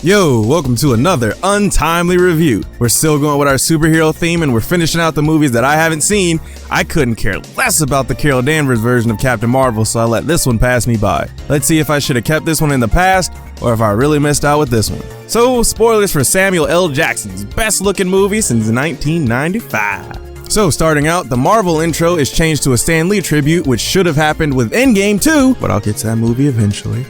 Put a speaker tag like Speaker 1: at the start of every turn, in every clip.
Speaker 1: Yo, welcome to another Untimely Review. We're still going with our superhero theme and we're finishing out the movies that I haven't seen. I couldn't care less about the Carol Danvers version of Captain Marvel, so I let this one pass me by. Let's see if I should have kept this one in the past or if I really missed out with this one. So, spoilers for Samuel L. Jackson's best looking movie since 1995. So, starting out, the Marvel intro is changed to a Stan Lee tribute, which should have happened with Endgame too, but I'll get to that movie eventually.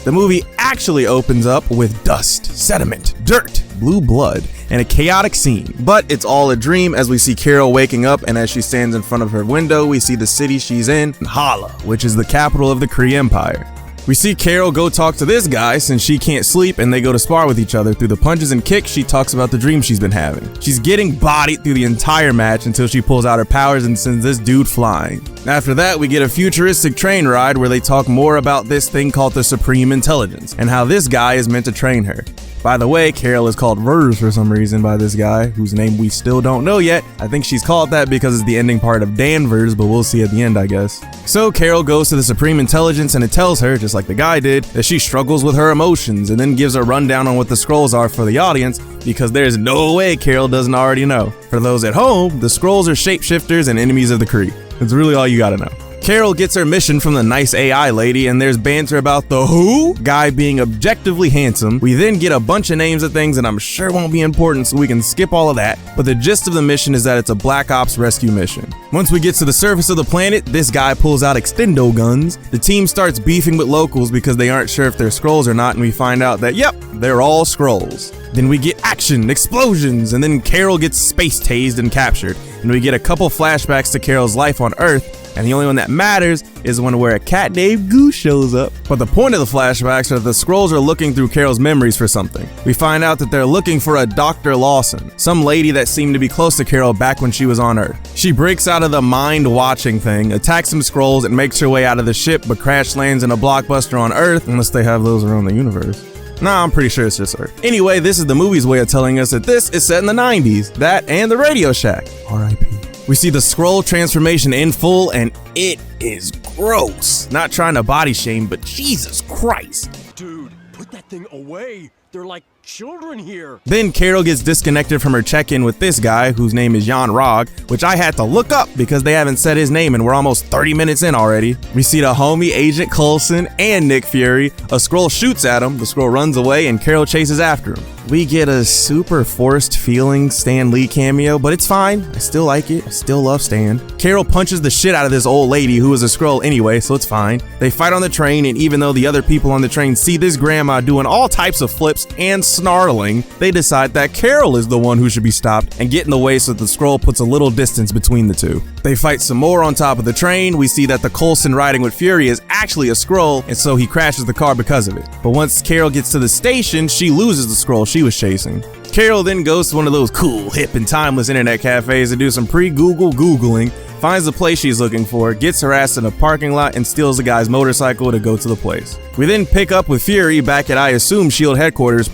Speaker 1: The movie actually opens up with dust, sediment, dirt, blue blood, and a chaotic scene. But it's all a dream as we see Carol waking up, and as she stands in front of her window, we see the city she's in, Hala, which is the capital of the Kree Empire. We see Carol go talk to this guy since she can't sleep, and they go to spar with each other. Through the punches and kicks, she talks about the dream she's been having. She's getting bodied through the entire match until she pulls out her powers and sends this dude flying. After that, we get a futuristic train ride where they talk more about this thing called the Supreme Intelligence and how this guy is meant to train her. By the way, Carol is called Vers for some reason by this guy, whose name we still don't know yet. I think she's called that because it's the ending part of Danvers, but we'll see at the end, I guess. So Carol goes to the Supreme Intelligence and it tells her, just like the guy did, that she struggles with her emotions and then gives a rundown on what the scrolls are for the audience because there's no way Carol doesn't already know. For those at home, the scrolls are shapeshifters and enemies of the Kree. It's really all you gotta know. Carol gets her mission from the nice AI lady, and there's banter about the who guy being objectively handsome. We then get a bunch of names of things and I'm sure won't be important, so we can skip all of that, but the gist of the mission is that it's a Black Ops rescue mission. Once we get to the surface of the planet, this guy pulls out extendo guns. The team starts beefing with locals because they aren't sure if they're Skrulls or not, and we find out that yep, they're all Skrulls. Then we get action, explosions, and then Carol gets space tased and captured, and we get a couple flashbacks to Carol's life on Earth, and the only one that matters is one where a cat named Goose shows up. But the point of the flashbacks are that the Skrulls are looking through Carol's memories for something. We find out that they're looking for a Dr. Lawson, some lady that seemed to be close to Carol back when she was on Earth. She breaks out of the mind-watching thing, attacks some Skrulls, and makes her way out of the ship, but crash lands in a blockbuster on Earth, unless they have those around the universe. Nah, I'm pretty sure it's just Earth. Anyway, this is the movie's way of telling us that this is set in the 90s, that and the Radio Shack. R.I.P. We see the Skrull transformation in full, and it is gross. Not trying to body shame, but Jesus Christ.
Speaker 2: Dude, put that thing away. They're like children here.
Speaker 1: Then Carol gets disconnected from her check-in with this guy, whose name is Yon-Rogg, which I had to look up because they haven't said his name and we're almost 30 minutes in already. We see the homie Agent Coulson and Nick Fury. A Skrull shoots at him, the Skrull runs away, and Carol chases after him. We get a super forced feeling Stan Lee cameo, but it's fine. I still like it. I still love Stan. Carol punches the shit out of this old lady who is a Skrull anyway, so it's fine. They fight on the train, and even though the other people on the train see this grandma doing all types of flips and snarling, they decide that Carol is the one who should be stopped and get in the way so that the Skrull puts a little distance between the two. They fight some more on top of the train. We see that the Coulson riding with Fury is actually a Skrull, and so he crashes the car because of it. But once Carol gets to the station, she loses the Skrull she was chasing. Carol then goes to one of those cool, hip, and timeless internet cafes to do some pre-Google Googling, finds the place she's looking for, gets her ass in a parking lot, and steals the guy's motorcycle to go to the place. We then pick up with Fury back at, I assume, S.H.I.E.L.D. headquarters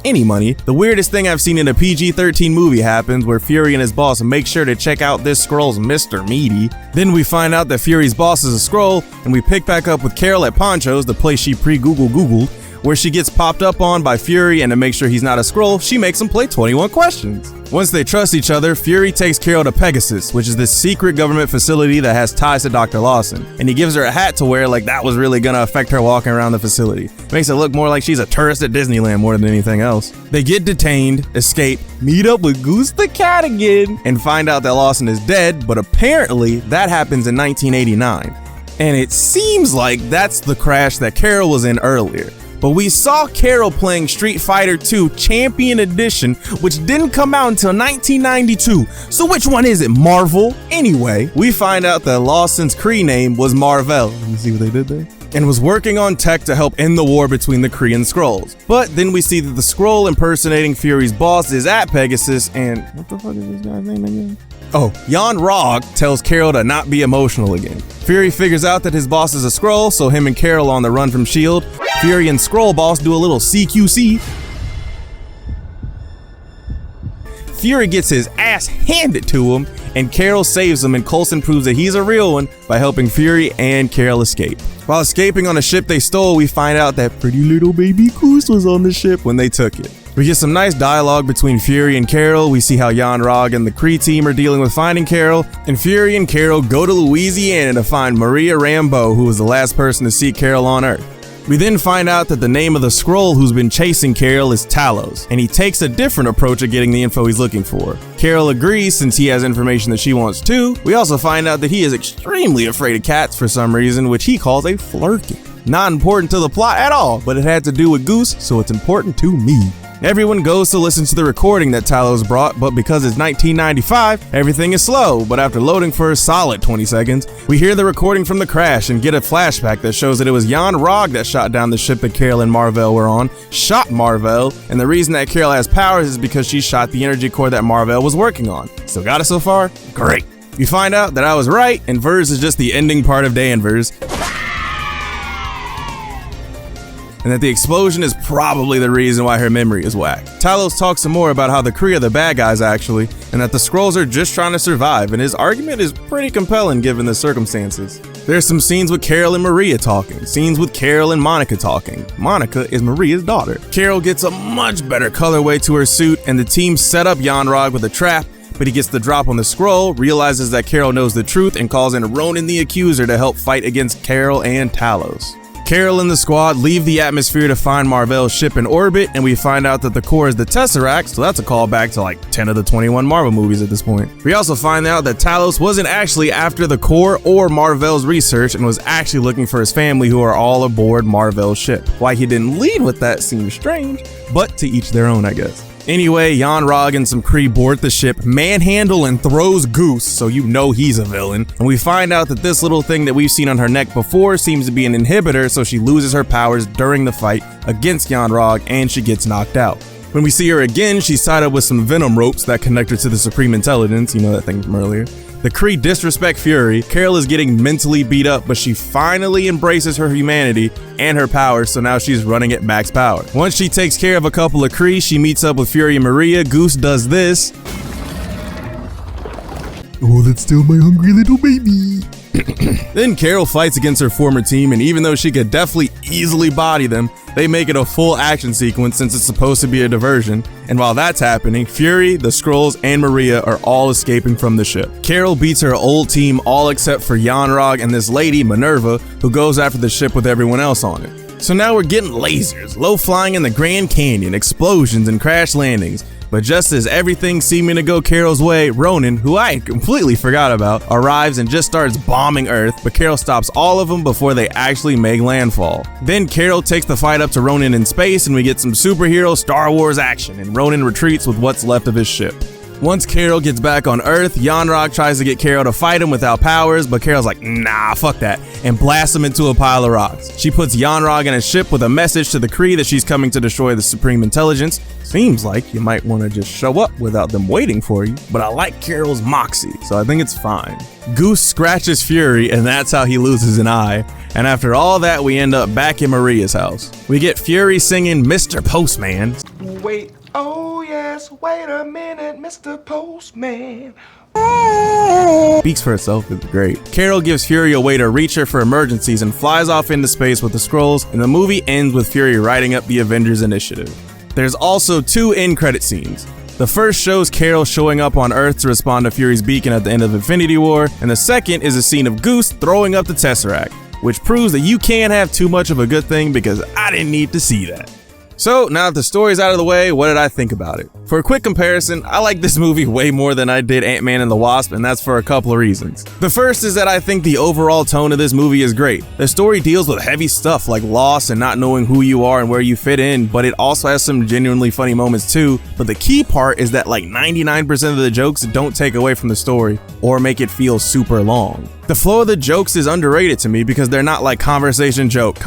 Speaker 1: any money. The weirdest thing I've seen in a PG-13 movie happens where Fury and his boss make sure to check out this Skrull's Mr. Meaty. Then we find out that Fury's boss is a Skrull, and we pick back up with Carol at Poncho's, the place she Googled, where she gets popped up on by Fury, and to make sure he's not a Skrull, she makes him play 21 questions. Once they trust each other, Fury takes Carol to Pegasus, which is this secret government facility that has ties to Dr. Lawson, and he gives her a hat to wear like that was really gonna affect her walking around the facility. Makes it look more like she's a tourist at Disneyland more than anything else. They get detained, escape, meet up with Goose the cat again, and find out that Lawson is dead, but apparently that happens in 1989. And it seems like that's the crash that Carol was in earlier. But we saw Carol playing Street Fighter II Champion Edition, which didn't come out until 1992. So which one is it, Marvel? Anyway, we find out that Lawson's Kree name was Mar-Vell. You see what they did there? And was working on tech to help end the war between the Kree and Skrulls. But then we see that the Skrull impersonating Fury's boss is at Pegasus, and what the fuck is this guy's name again? Oh, Yon-Rogg tells Carol to not be emotional again. Fury figures out that his boss is a Skrull, so him and Carol on the run from S.H.I.E.L.D. Fury and Skrull boss do a little CQC. Fury gets his ass handed to him, and Carol saves him, and Coulson proves that he's a real one by helping Fury and Carol escape. While escaping on a ship they stole, we find out that pretty little baby Goose was on the ship when they took it. We get some nice dialogue between Fury and Carol. We see how Yon-Rogg and the Kree team are dealing with finding Carol, and Fury and Carol go to Louisiana to find Maria Rambeau, who was the last person to see Carol on Earth. We then find out that the name of the Skrull who's been chasing Carol is Talos, and he takes a different approach at getting the info he's looking for. Carol agrees since he has information that she wants too. We also find out that he is extremely afraid of cats for some reason, which he calls a flurkin. Not important to the plot at all, but it had to do with Goose, so it's important to me. Everyone goes to listen to the recording that Talos brought, but because it's 1995, everything is slow. But after loading for a solid 20 seconds, we hear the recording from the crash and get a flashback that shows that it was Yon-Rogg that shot down the ship that Carol and Mar-Vell were on, shot Mar-Vell, and the reason that Carol has powers is because she shot the energy core that Mar-Vell was working on. Still got it so far? Great. You find out that I was right, and Vers is just the ending part of Danvers, and that the explosion is probably the reason why her memory is whack. Talos talks some more about how the Kree are the bad guys actually, and that the Skrulls are just trying to survive, and his argument is pretty compelling given the circumstances. There's some scenes with Carol and Maria talking, scenes with Carol and Monica talking. Monica is Maria's daughter. Carol gets a much better colorway to her suit, and the team set up Yon-Rogg with a trap, but he gets the drop on the Skrull, realizes that Carol knows the truth, and calls in Ronan the Accuser to help fight against Carol and Talos. Carol and the squad leave the atmosphere to find Mar-Vell's ship in orbit, and we find out that the core is the Tesseract, so that's a callback to like 10 of the 21 Marvel movies at this point. We also find out that Talos wasn't actually after the core or Mar-Vell's research and was actually looking for his family who are all aboard Mar-Vell's ship. Why he didn't lead with that seems strange, but to each their own, I guess. Anyway, Yon-Rogg and some Kree board the ship, manhandle and throws Goose, so you know he's a villain. And we find out that this little thing that we've seen on her neck before seems to be an inhibitor, so she loses her powers during the fight against Yon-Rogg and she gets knocked out. When we see her again, she's tied up with some venom ropes that connect her to the Supreme Intelligence, you know that thing from earlier. The Kree disrespect Fury. Carol is getting mentally beat up, but she finally embraces her humanity and her powers, so now she's running at max power. Once she takes care of a couple of Kree, she meets up with Fury and Maria. Goose does this. Oh, that's still my hungry little baby. Then Carol fights against her former team, and even though she could definitely easily body them, they make it a full action sequence since it's supposed to be a diversion. And while that's happening, Fury, the Skrulls, and Maria are all escaping from the ship. Carol beats her old team all except for Yon-Rogg and this lady, Minerva, who goes after the ship with everyone else on it. So now we're getting lasers, low flying in the Grand Canyon, explosions, and crash landings. But just as everything seeming to go Carol's way, Ronan, who I completely forgot about, arrives and just starts bombing Earth, but Carol stops all of them before they actually make landfall. Then Carol takes the fight up to Ronan in space, and we get some superhero Star Wars action, and Ronan retreats with what's left of his ship. Once Carol gets back on Earth, Yon-Rogg tries to get Carol to fight him without powers, but Carol's like, nah, fuck that, and blasts him into a pile of rocks. She puts Yon-Rogg in a ship with a message to the Kree that she's coming to destroy the Supreme Intelligence. Seems like you might want to just show up without them waiting for you, but I like Carol's moxie, so I think it's fine. Goose scratches Fury, and that's how he loses an eye. And after all that, we end up back in Maria's house. We get Fury singing Mr. Postman.
Speaker 3: Wait, oh yes, wait a minute, Mr. Postman.
Speaker 1: Speaks for itself, it's great. Carol gives Fury a way to reach her for emergencies and flies off into space with the Skrulls, and the movie ends with Fury writing up the Avengers Initiative. There's also 2 end credit scenes. The first shows Carol showing up on Earth to respond to Fury's beacon at the end of Infinity War, and the second is a scene of Goose throwing up the Tesseract, which proves that you can't have too much of a good thing because I didn't need to see that. So now that the story's out of the way, what did I think about it? For a quick comparison, I like this movie way more than I did Ant-Man and the Wasp, and that's for a couple of reasons. The first is that I think the overall tone of this movie is great. The story deals with heavy stuff like loss and not knowing who you are and where you fit in, but it also has some genuinely funny moments too. But the key part is that like 99% of the jokes don't take away from the story or make it feel super long. The flow of the jokes is underrated to me because they're not like conversation joke,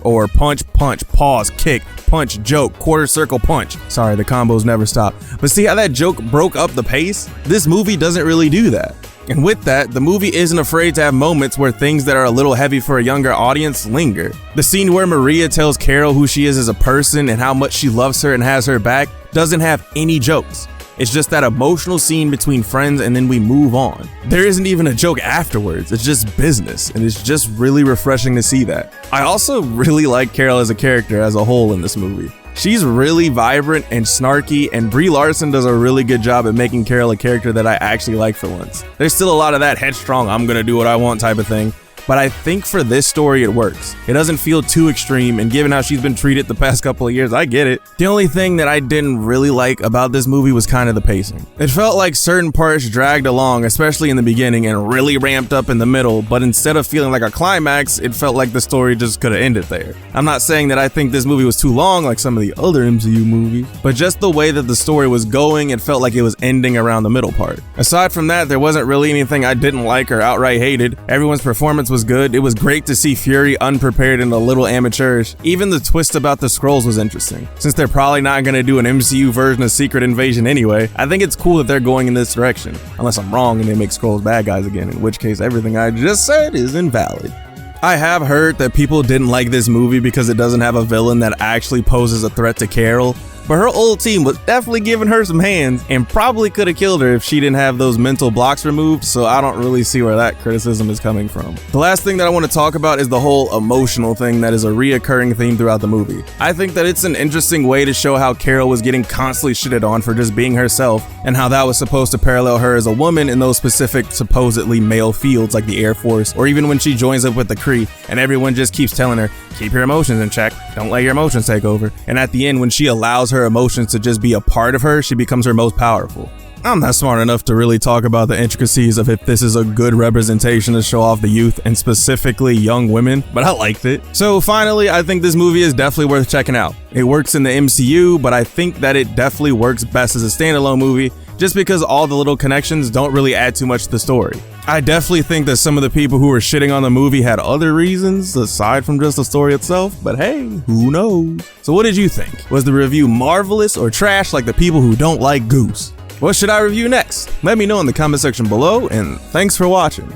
Speaker 1: or punch, pause, kick, punch, joke, quarter circle punch. Sorry, the combos never stop. But see how that joke broke up the pace? This movie doesn't really do that. And with that, the movie isn't afraid to have moments where things that are a little heavy for a younger audience linger. The scene where Maria tells Carol who she is as a person and how much she loves her and has her back doesn't have any jokes. It's just that emotional scene between friends and then we move on. There isn't even a joke afterwards, it's just business, and it's just really refreshing to see that. I also really like Carol as a character as a whole in this movie. She's really vibrant and snarky, and Brie Larson does a really good job at making Carol a character that I actually like for once. There's still a lot of that headstrong, I'm gonna do what I want type of thing, but I think for this story it works. It doesn't feel too extreme, and given how she's been treated the past couple of years, I get it. The only thing that I didn't really like about this movie was kind of the pacing. It felt like certain parts dragged along, especially in the beginning, and really ramped up in the middle, but instead of feeling like a climax, it felt like the story just could have ended there. I'm not saying that I think this movie was too long like some of the other MCU movies, but just the way that the story was going, it felt like it was ending around the middle part. Aside from that, there wasn't really anything I didn't like or outright hated. Everyone's performance was good. It was great to see Fury unprepared and a little amateurish. Even the twist about the Skrulls was interesting. Since they're probably not going to do an MCU version of Secret Invasion anyway, I think it's cool that they're going in this direction. Unless I'm wrong and they make Skrulls bad guys again, in which case everything I just said is invalid. I have heard that people didn't like this movie because it doesn't have a villain that actually poses a threat to Carol, but her old team was definitely giving her some hands and probably could have killed her if she didn't have those mental blocks removed, so I don't really see where that criticism is coming from. The last thing that I want to talk about is the whole emotional thing that is a reoccurring theme throughout the movie. I think that it's an interesting way to show how Carol was getting constantly shitted on for just being herself, and how that was supposed to parallel her as a woman in those specific supposedly male fields like the Air Force, or even when she joins up with the Kree and everyone just keeps telling her, keep your emotions in check, don't let your emotions take over. And at the end, when she allows her emotions to just be a part of her, she becomes her most powerful. I'm not smart enough to really talk about the intricacies of if this is a good representation to show off the youth and specifically young women, but I liked it. So finally, I think this movie is definitely worth checking out. It works in the MCU, but I think that it definitely works best as a standalone movie, just because all the little connections don't really add too much to the story. I definitely think that some of the people who were shitting on the movie had other reasons aside from just the story itself, but hey, who knows? So what did you think? Was the review marvelous or trash like the people who don't like Goose? What should I review next? Let me know in the comment section below, and thanks for watching.